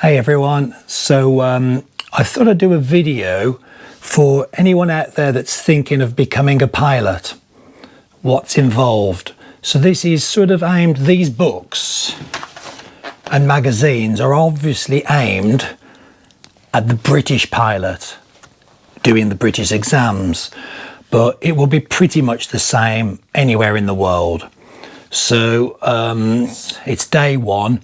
Hey everyone, so I thought I'd do a video for anyone out there that's thinking of becoming a pilot. What's involved? So this is sort of aimed, these books and magazines are obviously aimed at the British pilot doing the British exams, but it will be pretty much the same anywhere in the world. So it's day one.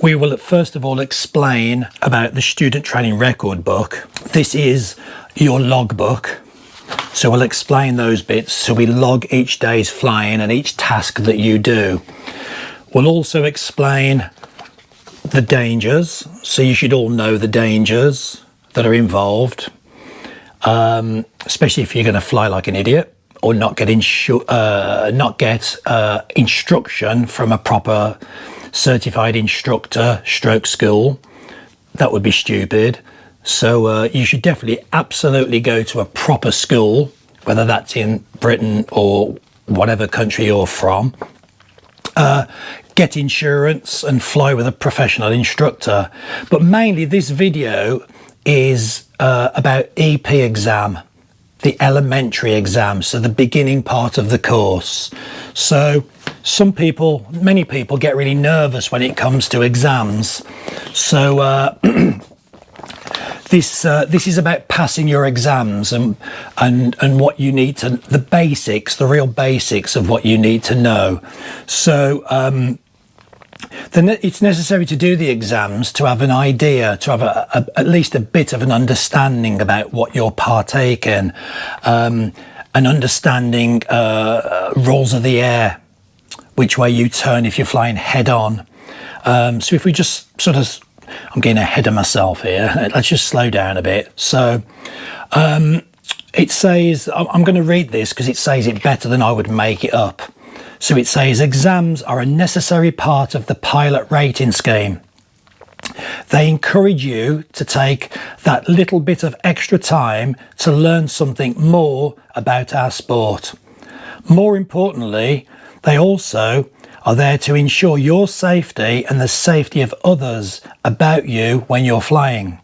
We will first of all explain about the student training record book. This is your logbook. So we'll explain those bits. So we log each day's flying and each task that you do. We'll also explain the dangers. So you should all know the dangers that are involved, especially if you're going to fly like an idiot or not get instruction from a proper certified instructor stroke school. That would be stupid. So you should definitely absolutely go to a proper school, whether that's in Britain or whatever country you're from. Get insurance and fly with a professional instructor. But mainly this video is about EP exam, the elementary exam, so the beginning part of the course. So many people get really nervous when it comes to exams. So this is about passing your exams and what you need to, the basics, the real basics of what you need to know. So then it's necessary to do the exams to have an idea, to have at least a bit of an understanding about what you're partaking, an understanding rules of the air, which way you turn if you're flying head on. So if we just sort of, I'm getting ahead of myself here, let's just slow down a bit. So it says, I'm going to read this because it says it better than I would make it up. So it says, exams are a necessary part of the pilot rating scheme. They encourage you to take that little bit of extra time to learn something more about our sport. More importantly, they also are there to ensure your safety and the safety of others about you when you're flying.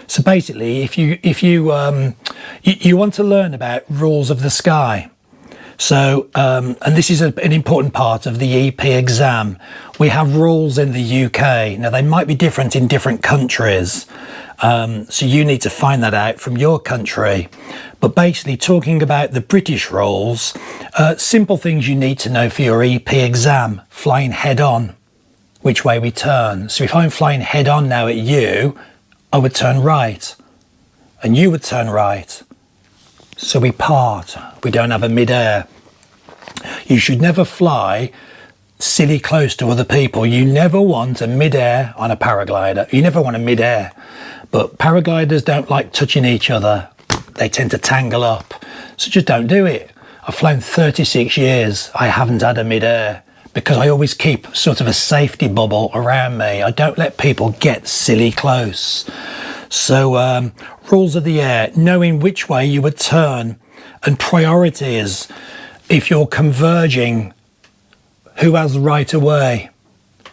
So basically, if you want to learn about rules of the sky. So, and this is an important part of the EP exam. We have rules in the UK. Now, they might be different in different countries. So you need to find that out from your country. But basically, talking about the British rules, simple things you need to know for your EP exam: flying head on, which way we turn. So if I'm flying head on now at you, I would turn right and you would turn right. So we part, we don't have a mid-air. You should never fly silly close to other people. You never want a mid-air on a paraglider. You never want a mid-air. But paragliders don't like touching each other. They tend to tangle up. So just don't do it. I've flown 36 years. I haven't had a mid-air because I always keep sort of a safety bubble around me. I don't let people get silly close. So rules of the air, knowing which way you would turn, and priorities. If you're converging, who has right of way?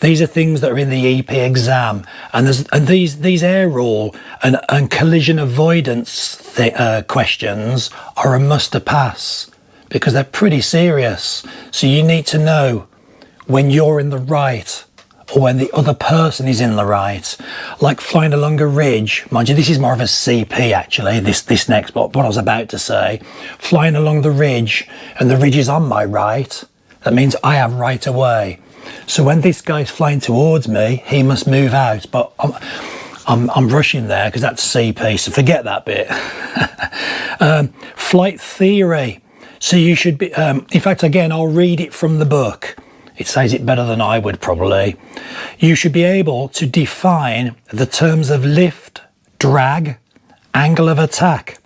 These are things that are in the EP exam, and these air rule and collision avoidance questions are a must to pass because they're pretty serious. So you need to know when you're in the right or when the other person is in the right. Like flying along a ridge, mind you, this is more of a CP actually, this next, what I was about to say. Flying along the ridge and the ridge is on my right, that means I have right of way. So when this guy's flying towards me, he must move out, but I'm rushing there because that's CP, so forget that bit. Flight theory. So you should be, in fact, again, I'll read it from the book. It says it better than I would probably. You should be able to define the terms of lift, drag, angle of attack.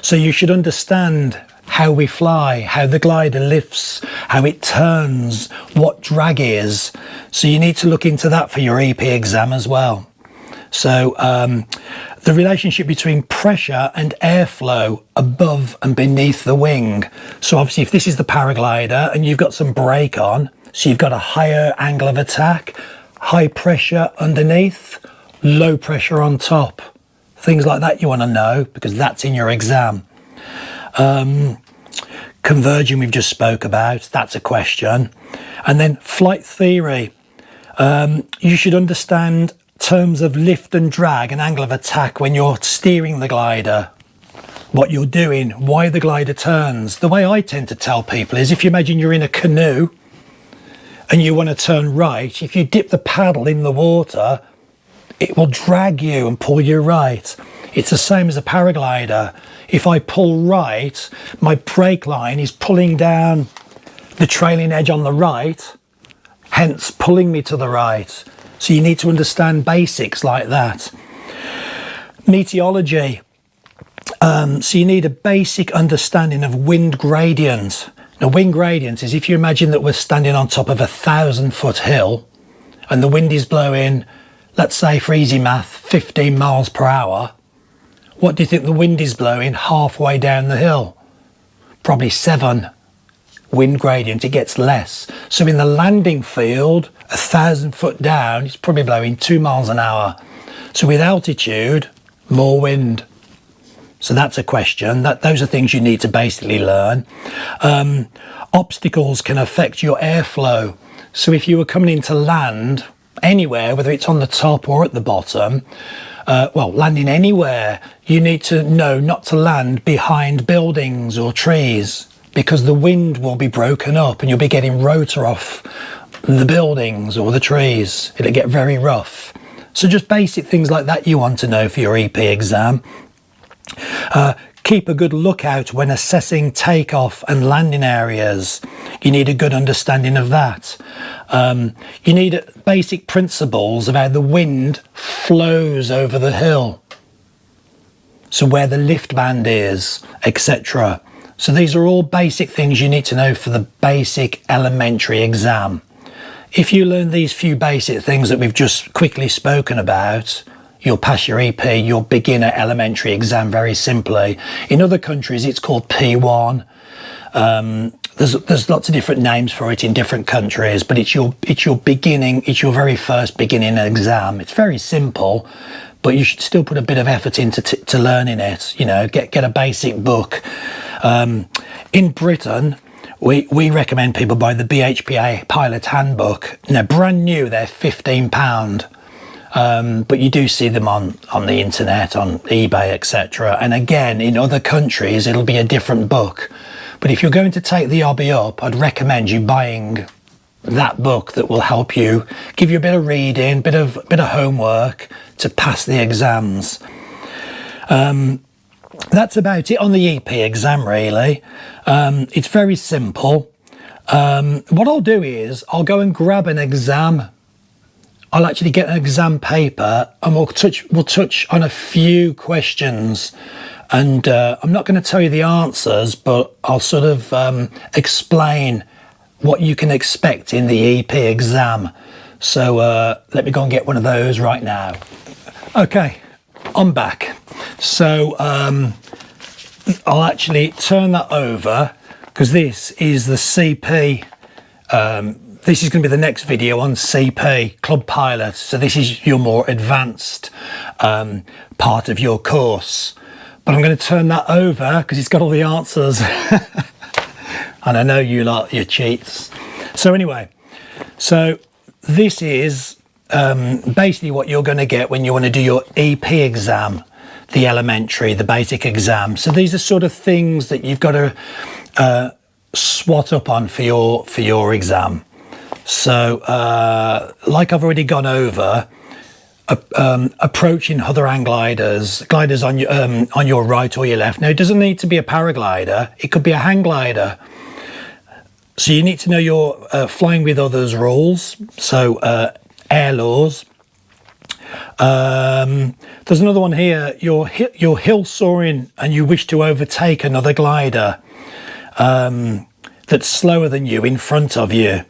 So you should understand how we fly, how the glider lifts, how it turns, what drag is. So you need to look into that for your EP exam as well. So the relationship between pressure and airflow above and beneath the wing. So obviously if this is the paraglider and you've got some brake on, so you've got a higher angle of attack, high pressure underneath, low pressure on top. Things like that you want to know, because that's in your exam. Converging we've just spoke about, that's a question. And then flight theory. You should understand terms of lift and drag and angle of attack when you're steering the glider. What you're doing, why the glider turns. The way I tend to tell people is, if you imagine you're in a canoe and you want to turn right, if you dip the paddle in the water, it will drag you and pull you right. It's the same as a paraglider. If I pull right, my brake line is pulling down the trailing edge on the right, hence pulling me to the right. So you need to understand basics like that. Meteorology. So you need a basic understanding of wind gradient. Now, wind gradient is, if you imagine that we're standing on top of a 1,000-foot hill and the wind is blowing, let's say for easy math, 15 miles per hour. What do you think the wind is blowing halfway down the hill? Probably 7. Wind gradient, it gets less. So in the landing field, 1,000 foot down, it's probably blowing 2 miles an hour. So with altitude, more wind. So that's a question. Those are things you need to basically learn. Obstacles can affect your airflow. So if you were coming into land anywhere, whether it's on the top or at the bottom, landing anywhere, you need to know not to land behind buildings or trees, because the wind will be broken up and you'll be getting rotor off the buildings or the trees. It'll get very rough. So just basic things like that you want to know for your EP exam. Keep a good lookout when assessing takeoff and landing areas. You need a good understanding of that. You need basic principles of how the wind flows over the hill. So where the lift band is, etc. So these are all basic things you need to know for the basic elementary exam. If you learn these few basic things that we've just quickly spoken about, you'll pass your EP, your beginner elementary exam, very simply. In other countries, it's called P1. There's lots of different names for it in different countries, but it's your very first beginning exam. It's very simple, but you should still put a bit of effort into learning it. You know, get a basic book. In Britain, we recommend people buy the BHPA Pilot Handbook. Now, brand new, they're £15. But you do see them on the internet, on eBay, etc. And again, in other countries, it'll be a different book. But if you're going to take the hobby up, I'd recommend you buying that book that will help you, give you a bit of reading, bit of homework to pass the exams. That's about it on the EP exam, really. It's very simple. What I'll do is I'll go and grab an exam. I'll actually get an exam paper and we'll touch on a few questions, and I'm not going to tell you the answers, but I'll sort of explain what you can expect in the EP exam. So let me go and get one of those right now. Okay, I'm back. So I'll actually turn that over, because this is the CP. This is going to be the next video on CP, Club Pilot. So this is your more advanced part of your course. But I'm going to turn that over because it's got all the answers. And I know you lot, you're cheats. So anyway, so this is basically what you're going to get when you want to do your EP exam, the elementary, the basic exam. So these are sort of things that you've got to swat up on for your exam. So, like I've already gone over, approaching other hang gliders on your right or your left. Now, it doesn't need to be a paraglider. It could be a hang glider. So you need to know your flying with others rules. So air laws. There's another one here. You're hill soaring and you wish to overtake another glider that's slower than you in front of you.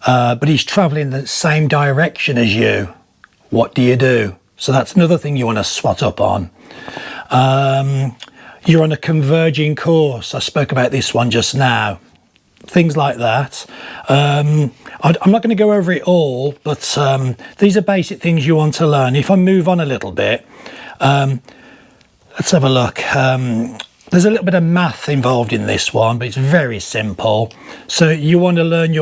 But he's traveling the same direction as you. What do you do? So that's another thing you want to swat up on. You're on a converging course. I spoke about this one just now. things like that. I'm not going to go over it all, but these are basic things you want to learn. If I move on a little bit, let's have a look. There's a little bit of math involved in this one, but it's very simple. So you want to learn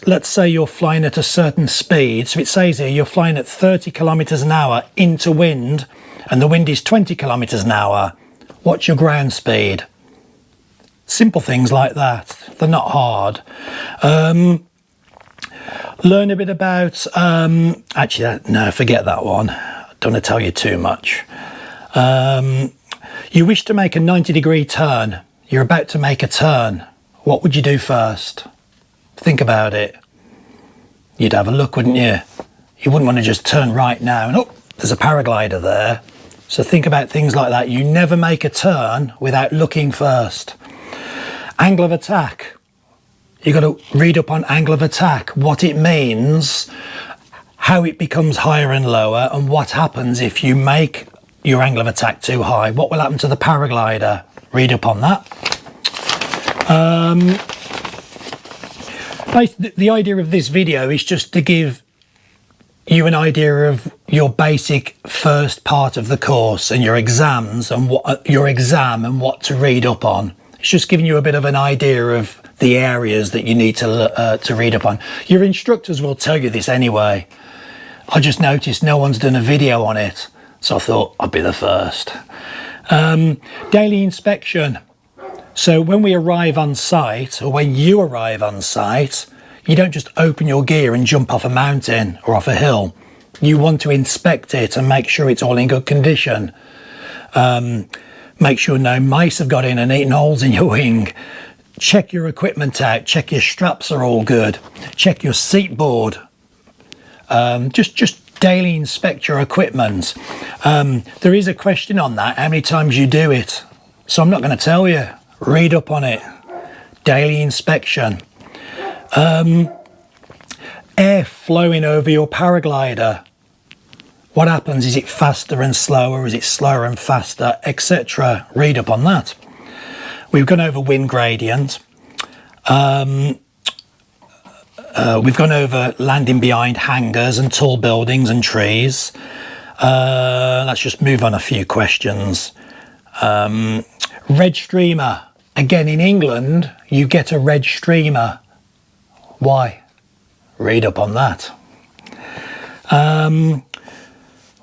let's say you're flying at a certain speed. So it says here you're flying at 30 kilometers an hour into wind, and the wind is 20 kilometers an hour. What's your ground speed? Simple things like that. They're not hard. Learn a bit about, actually, no, forget that one. I don't want to tell you too much. You wish to make a 90-degree turn. You're about to make a turn. What would you do first? Think about it. You'd have a look, wouldn't you? You wouldn't want to just turn right now and, oh, there's a paraglider there. So think about things like that. You never make a turn without looking first. Angle of attack. You've got to read up on angle of attack, what it means, how it becomes higher and lower, and what happens if you make your angle of attack too high. What will happen to the paraglider? Read up on that. The idea of this video is just to give you an idea of your basic first part of the course and your exams and what to read up on. It's just giving you a bit of an idea of the areas that you need to read up on. Your instructors will tell you this anyway. I just noticed no one's done a video on it, so I thought I'd be the first. Daily inspection. So when we arrive on site, or when you arrive on site, you don't just open your gear and jump off a mountain or off a hill. You want to inspect it and make sure it's all in good condition. Make sure no mice have got in and eaten holes in your wing. Check your equipment out. Check your straps are all good. Check your seat board. Just daily inspect your equipment. There is a question on that, how many times you do it. So I'm not going to tell you. Read up on it. Daily inspection. Air flowing over your paraglider. What happens? Is it faster and slower? Is it slower and faster, etc.? Read up on that. We've gone over wind gradient. We've gone over landing behind hangars and tall buildings and trees. Let's just move on a few questions. Red streamer. Again, in England, you get a red streamer. Why? Read up on that.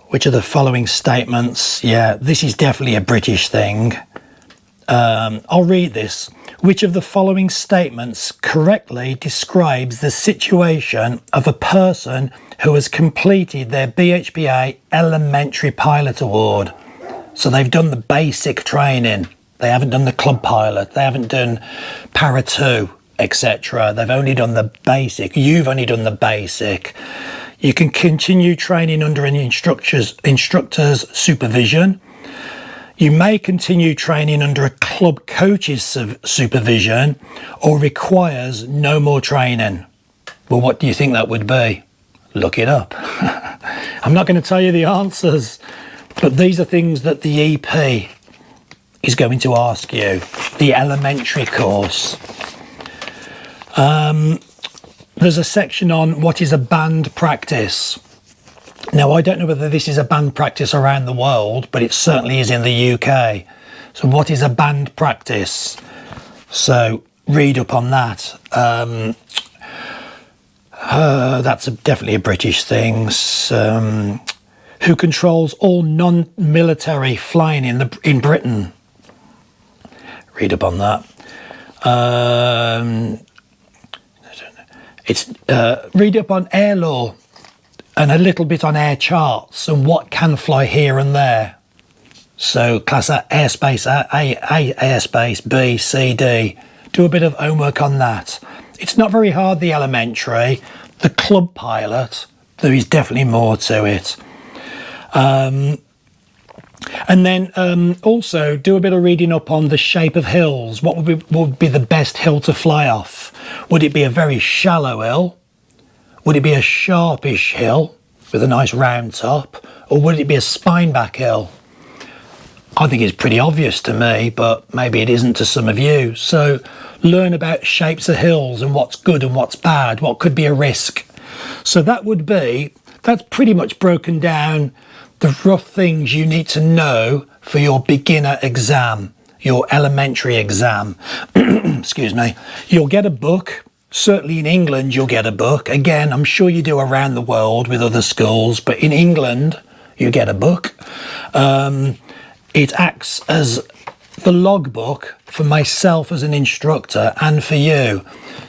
Which of the following statements? Yeah, this is definitely a British thing. I'll read this. Which of the following statements correctly describes the situation of a person who has completed their BHPA Elementary Pilot Award? So they've done the basic training. They haven't done the club pilot. They haven't done Para 2, etc. They've only done the basic. You've only done the basic. You can continue training under an instructor's supervision. You may continue training under a club coach's supervision, or requires no more training. Well, what do you think that would be? Look it up. I'm not going to tell you the answers, but these are things that the EP is going to ask you. The elementary course. There's a section on what is a band practice. Now, I don't know whether this is a band practice around the world, but it certainly is in the UK. So what is a band practice? So read up on that. That's definitely a British thing. Who controls all non-military flying in Britain? Read up on that. Read up on air law and a little bit on air charts and what can fly here and there. So class A, airspace A, airspace B, C, D. Do a bit of homework on that. It's not very hard, the elementary. The club pilot, there is definitely more to it. And then also do a bit of reading up on the shape of hills. What would be the best hill to fly off? Would it be a very shallow hill? Would it be a sharpish hill with a nice round top? Or would it be a spine back hill? I think it's pretty obvious to me, but maybe it isn't to some of you. So learn about shapes of hills and what's good and what's bad, what could be a risk. So that's pretty much broken down the rough things you need to know for your beginner exam, your elementary exam. Excuse me. You'll get a book. Certainly in England, you'll get a book. Again, I'm sure you do around the world with other schools, but in England, you get a book. It acts as the logbook for myself as an instructor and for you.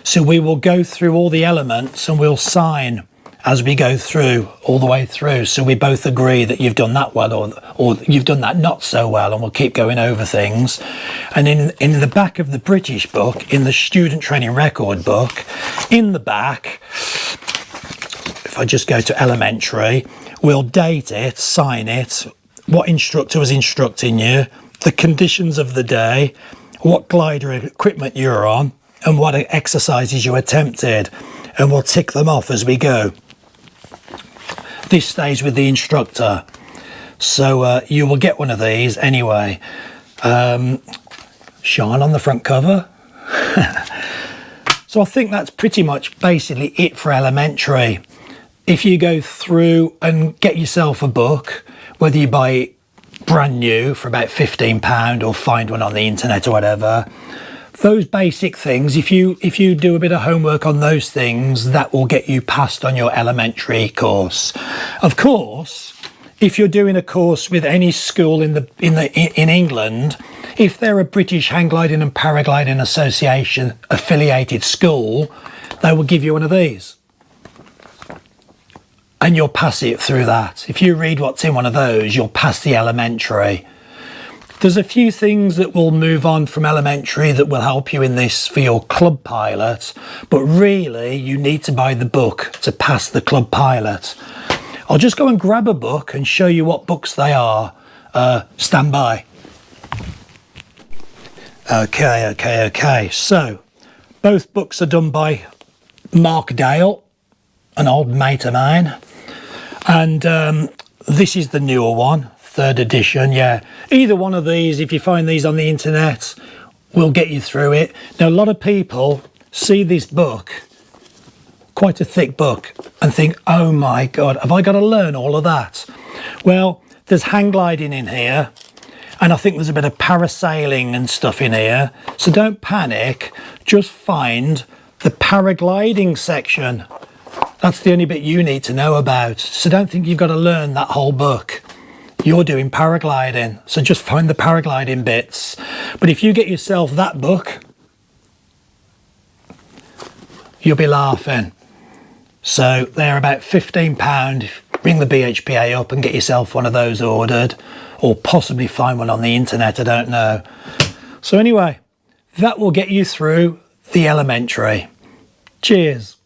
So we will go through all the elements and we'll sign as we go through, all the way through. So we both agree that you've done that well or you've done that not so well, and we'll keep going over things. And in the back of the British book, in the student training record book, in the back, if I just go to elementary, we'll date it, sign it, what instructor was instructing you, the conditions of the day, what glider equipment you're on, and what exercises you attempted, and we'll tick them off as we go. This stays with the instructor, so you will get one of these anyway. Shine on the front cover. So I think that's pretty much basically it for elementary. If you go through and get yourself a book, whether you buy it brand new for about £15 or find one on the internet or whatever, those basic things, if you do a bit of homework on those things, that will get you passed on your elementary course. Of course, if you're doing a course with any school in England, if they're a British Hang Gliding and Paragliding Association affiliated school, they will give you one of these. And you'll pass it through that. If you read what's in one of those, you'll pass the elementary. There's a few things that will move on from elementary that will help you in this for your club pilot, but really you need to buy the book to pass the club pilot. I'll just go and grab a book and show you what books they are. Stand by. Okay. So both books are done by Marc, an old mate of mine, and this is the newer one, 3rd edition. Yeah, either one of these, if you find these on the internet, will get you through it. Now a lot of people see this book, quite a thick book, and think, oh my god, have I got to learn all of that? Well, there's hang gliding in here, and I think there's a bit of parasailing and stuff in here, so don't panic, just find the paragliding section. That's the only bit you need to know about. So don't think you've got to learn that whole book. You're doing paragliding, so just find the paragliding bits. But if you get yourself that book, you'll be laughing. So they're about £15. Ring the BHPA up and get yourself one of those ordered, or possibly find one on the internet, I don't know. So anyway, that will get you through the elementary. Cheers.